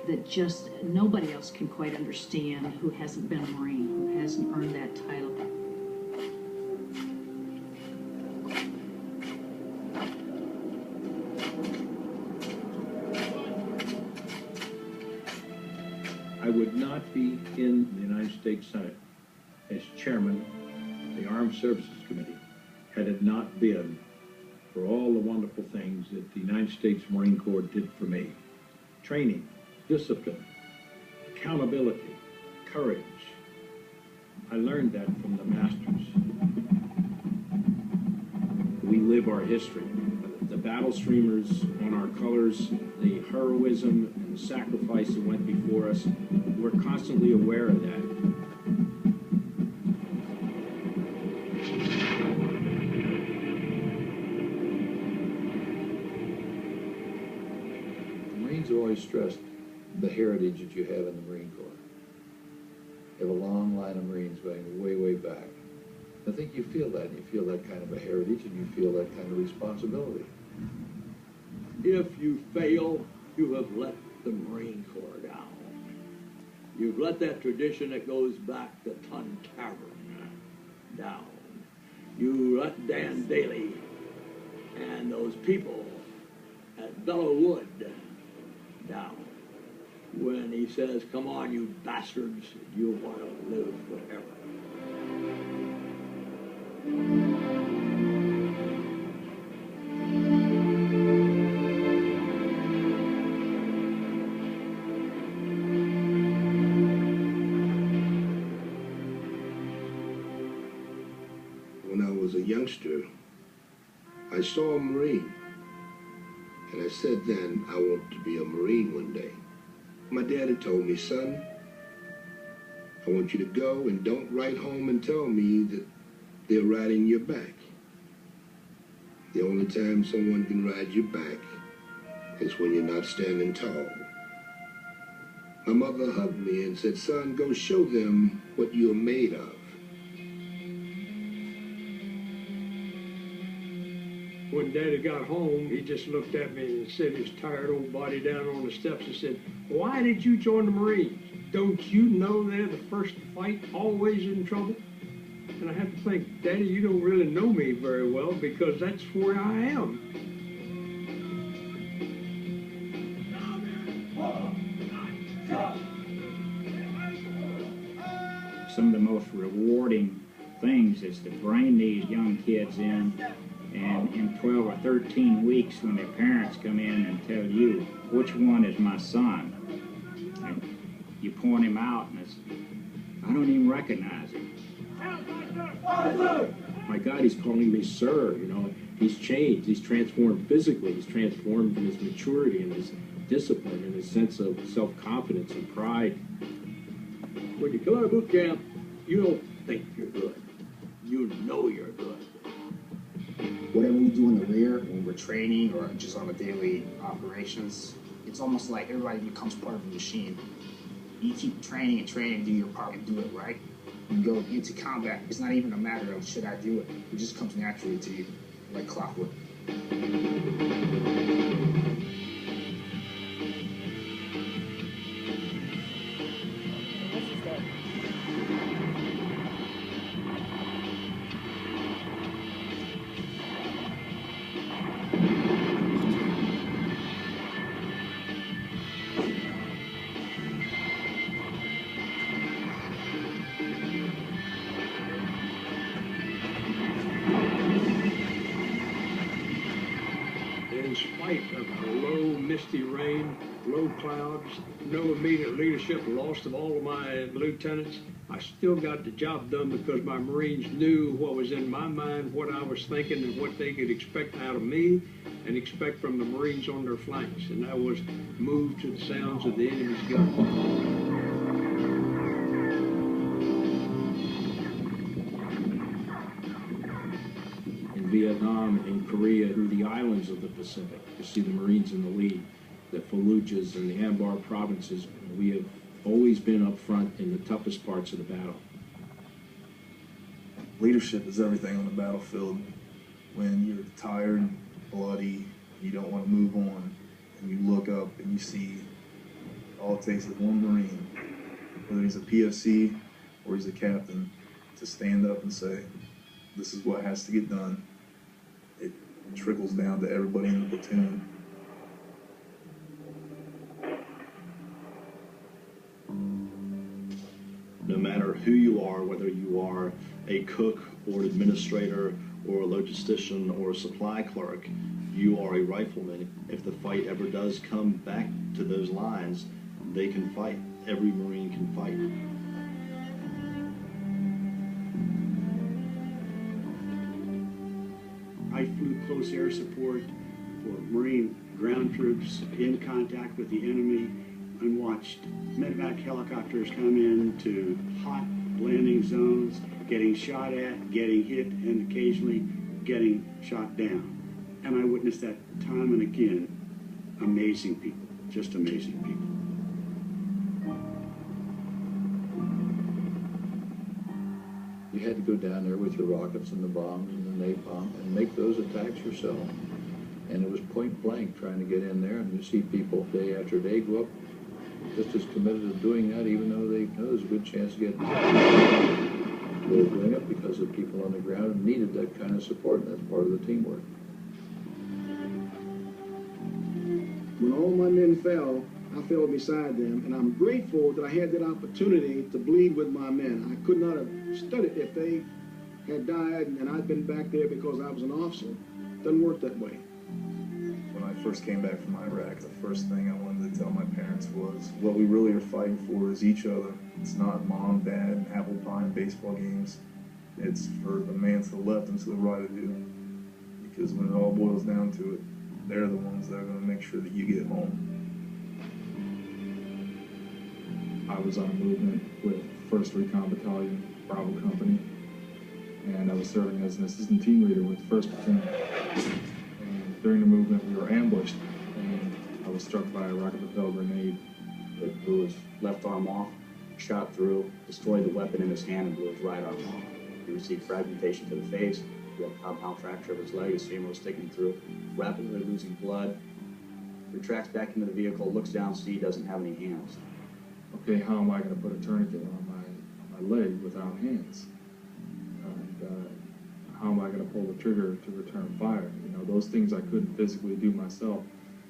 that just nobody else can quite understand who hasn't been a Marine, who hasn't earned that title. I would not be in the United States Senate as chairman of the Armed Services Committee had it not been for all the wonderful things that the United States Marine Corps did for me. Training, discipline, accountability, courage. I learned that from the masters. We live our history. The battle streamers on our colors, the heroism and the sacrifice that went before us, we're constantly aware of that. The Marines have always stressed the heritage that you have in the Marine Corps. You have a long line of Marines going way, way back. I think you feel that. You feel that kind of a heritage, and you feel that kind of responsibility. If you fail, you have let the Marine Corps down. You've let that tradition that goes back to Tun Tavern down. You let Dan Daly and those people at Belleau Wood down when he says, "Come on, you bastards, you want to live forever." When I was a youngster, I saw a Marine, and I said then I want to be a Marine one day. My dad had told me, "Son, I want you to go and don't write home and tell me that they're riding your back. The only time someone can ride your back is when you're not standing tall." My mother hugged me and said, "Son, go show them what you're made of." When Daddy got home, he just looked at me and set his tired old body down on the steps and said, "Why did you join the Marines? Don't you know they're the first to fight, always in trouble?" And I have to think, "Daddy, you don't really know me very well because that's where I am." Some of the most rewarding things is to bring these young kids in, and in 12 or 13 weeks when their parents come in and tell you, "Which one is my son?" And you point him out and it's, "I don't even recognize him." My God, he's calling me sir, you know. He's changed, he's transformed physically, he's transformed in his maturity and his discipline and his sense of self-confidence and pride. When you come out of boot camp, you don't think you're good. You know you're good. Whatever we do in the rear, when we're training or just on the daily operations, it's almost like everybody becomes part of the machine. You keep training and training, do your part and do it right. You go into combat, it's not even a matter of should I do it. It just comes naturally to you, like clockwork. In spite of the low, misty rain, low clouds, no immediate leadership, loss of all of my lieutenants, I still got the job done because my Marines knew what was in my mind, what I was thinking, and what they could expect out of me and expect from the Marines on their flanks. And that was move to the sounds of the enemy's gun. Vietnam and Korea and the islands of the Pacific. You see the Marines in the lead, the Fallujahs and the Anbar provinces. We have always been up front in the toughest parts of the battle. Leadership is everything on the battlefield. When you're tired, bloody, you don't want to move on, and you look up and you see All it takes is one Marine, whether he's a PFC or he's a captain, to stand up and say, this is what has to get done. It trickles down to everybody in the platoon. No matter who you are, whether you are a cook or an administrator or a logistician or a supply clerk, you are a rifleman. If the fight ever does come back to those lines, they can fight. Every Marine can fight. I flew close air support for Marine ground troops in contact with the enemy and watched medevac helicopters come in to hot landing zones, getting shot at, getting hit, and occasionally getting shot down. And I witnessed that time and again. Amazing people, just amazing people. You had to go down there with your rockets and the bombs and the napalm and make those attacks yourself. And it was point blank trying to get in there, and you see people day after day go up just as committed to doing that, even though they know there's a good chance of getting killed. They were doing it because the people on the ground needed that kind of support, and that's part of the teamwork. When all my men fell, I fell beside them, and I'm grateful that I had that opportunity to bleed with my men. I could not have stood it if they had died and I'd been back there because I was an officer. It doesn't work that way. When I first came back from Iraq, the first thing I wanted to tell my parents was, what we really are fighting for is each other. It's not mom, dad, and apple pie and baseball games. It's for the man to the left and to the right of you. Because when it all boils down to it, they're the ones that are going to make sure that you get home. I was on a movement with 1st Recon Battalion, Bravo Company, and I was serving as an assistant team leader with 1st Platoon. And during the movement, we were ambushed, and I was struck by a rocket-propelled grenade. It blew his left arm off, shot through, destroyed the weapon in his hand, and blew his right arm off. He received fragmentation to the face. He had a compound fracture of his leg, his femur was sticking through, rapidly losing blood. Retracts back into the vehicle, looks down, see he doesn't have any hands. Okay, how am I going to put a tourniquet on my leg without hands? And how am I going to pull the trigger to return fire? You know, those things I couldn't physically do myself,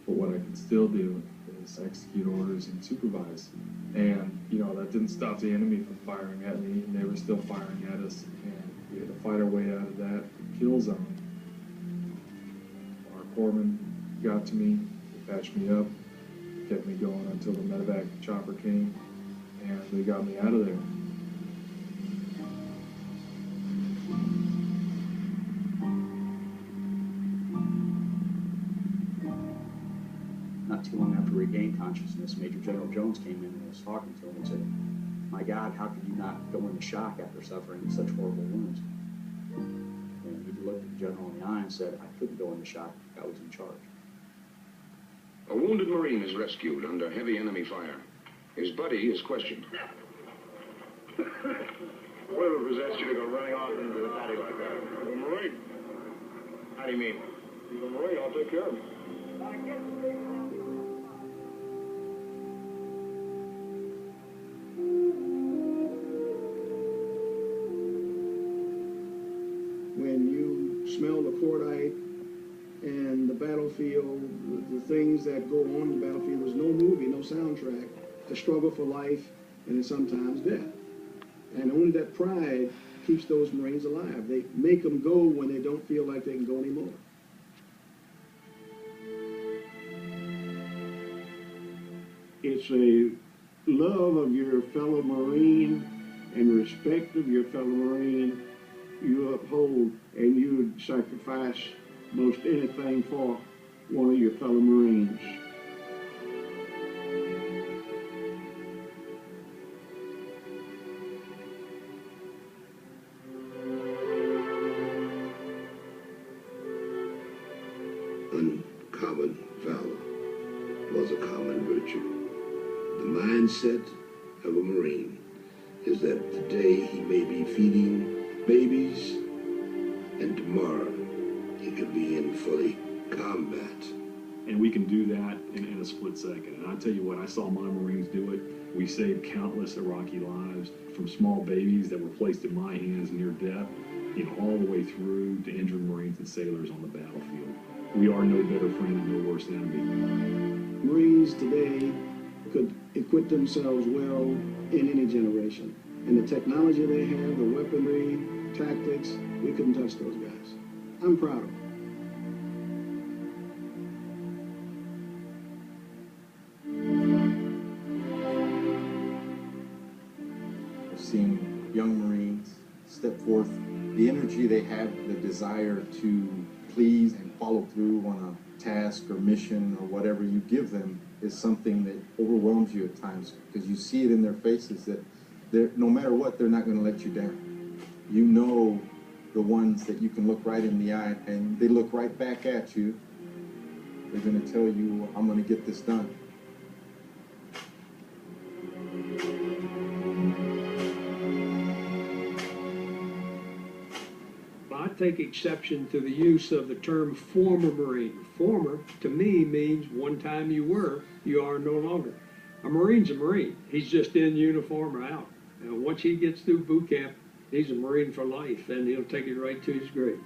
but what I could still do is execute orders and supervise. And, you know, that didn't stop the enemy from firing at me, and they were still firing at us, and we had to fight our way out of that kill zone. Our corpsman got to me, he patched me up, kept me going until the medevac chopper came, and they got me out of there. Not too long after he regained consciousness, Major General Jones came in and was talking to him and said, "My God, how could you not go into shock after suffering such horrible wounds?" And he looked at the general in the eye and said, "I couldn't go into shock. I was in charge." A wounded Marine is rescued under heavy enemy fire. His buddy is questioned. Whatever possessed you to go running off into the paddy like that? I'm a Marine. How do you mean? He's a Marine, I'll take care of him. When you smell the cordite and the battlefield, the things that go on in the battlefield, there's no movie, no soundtrack. The struggle for life and then sometimes death. And only that pride keeps those Marines alive. They make them go when they don't feel like they can go anymore. It's a love of your fellow Marine and respect of your fellow Marine you uphold, and you would sacrifice most anything for one of your fellow Marines. Uncommon valor was a common virtue. The mindset of a Marine is that today he may be feeding babies, and tomorrow he could be in fully combat. And we can do that in a split second. And I tell you what, I saw my Marines do it. We saved countless Iraqi lives, from small babies that were placed in my hands near death, all the way through to injured Marines and sailors on the battlefield. We are no better friend and no worse enemy. Marines today could equip themselves well in any generation. And the technology they have, the weaponry, tactics, we couldn't touch those guys. I'm proud of them. I've seen young Marines step forth. The energy they have, the desire to please and follow through on a task or mission or whatever you give them is something that overwhelms you at times, because you see it in their faces that no matter what, they're not going to let you down. You know the ones that you can look right in the eye and they look right back at you. They're going to tell you, I'm going to get this done. I take exception to the use of the term former Marine. Former, to me, means one time you were, you are no longer. A Marine's a Marine. He's just in uniform or out. And once he gets through boot camp, he's a Marine for life, and he'll take it right to his grave.